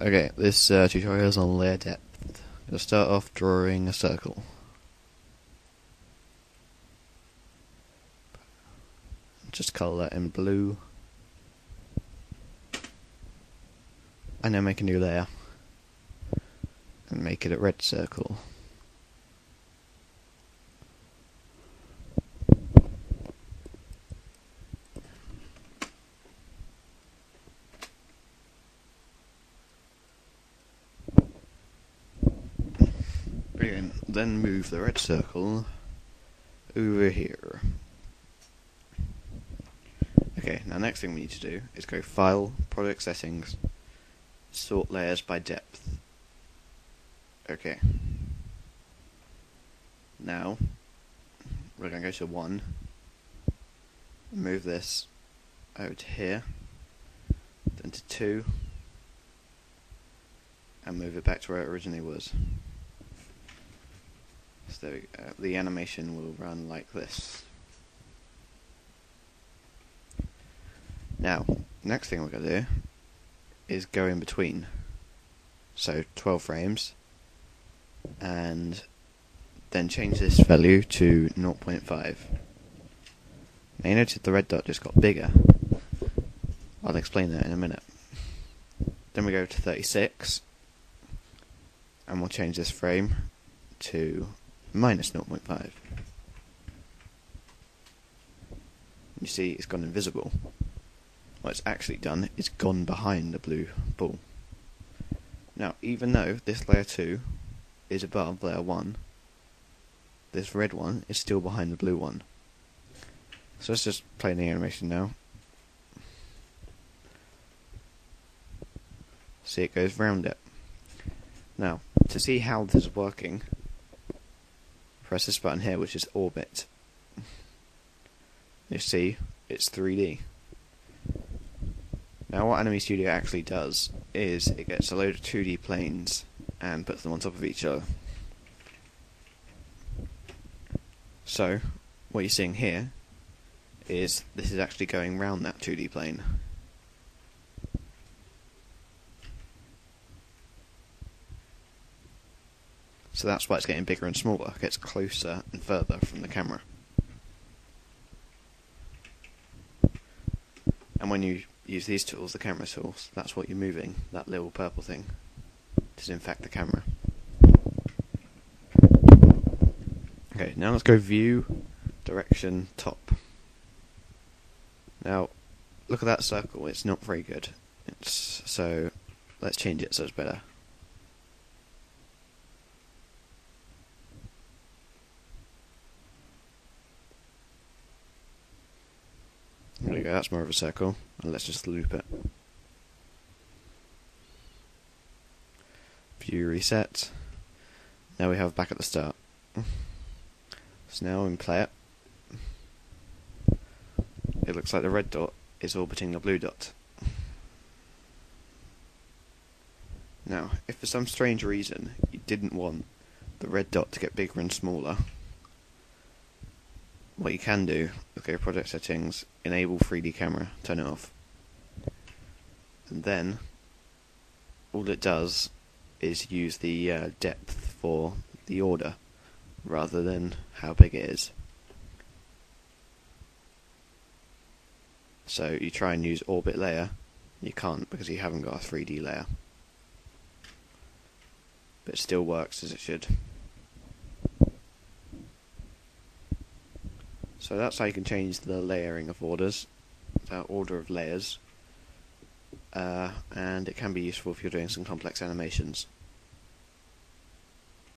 Okay, this tutorial is on layer depth. We'll start off drawing a circle. Just colour that in blue. And then make a new layer. And make it a red circle. Brilliant. Then move the red circle over here. Okay, now next thing we need to do is go File, Project Settings, Sort Layers by Depth. Okay. Now, we're going to go to 1, move this over to here, then to 2, and move it back to where it originally was. So the animation will run like this. Now, next thing we're going to do is go in between. So 12 frames, and then change this value to 0.5. Now you notice the red dot just got bigger. I'll explain that in a minute. Then we go to 36, and we'll change this frame to minus 0.5. You see it's gone invisible. What it's actually done is gone behind the blue ball. Now, even though this layer 2 is above layer 1, this red one is still behind the blue one. So let's just play the animation now. See, it goes round it. Now, to see how this is working, press this button here, which is Orbit. You see, it's 3D. Now what Anime Studio actually does is it gets a load of 2D planes and puts them on top of each other. So, what you're seeing here is this is actually going round that 2D plane. So that's why it's getting bigger and smaller. It gets closer and further from the camera. And when you use these tools, the camera tools, that's what you're moving, that little purple thing. It is in fact the camera. Okay, now let's go View, Direction, Top. Now, look at that circle, it's not very good. So, let's change it so it's better. There we go, that's more of a circle, and let's just loop it. View reset. Now we have back at the start. So now when we play it, it looks like the red dot is orbiting the blue dot. Now, if for some strange reason you didn't want the red dot to get bigger and smaller, what you can do is go Project Settings, Enable 3D Camera, turn it off. And then, all it does is use the depth for the order, rather than how big it is. So you try and use Orbit Layer, you can't because you haven't got a 3D layer. But it still works as it should. So that's how you can change the layering of orders, the order of layers, and it can be useful if you're doing some complex animations.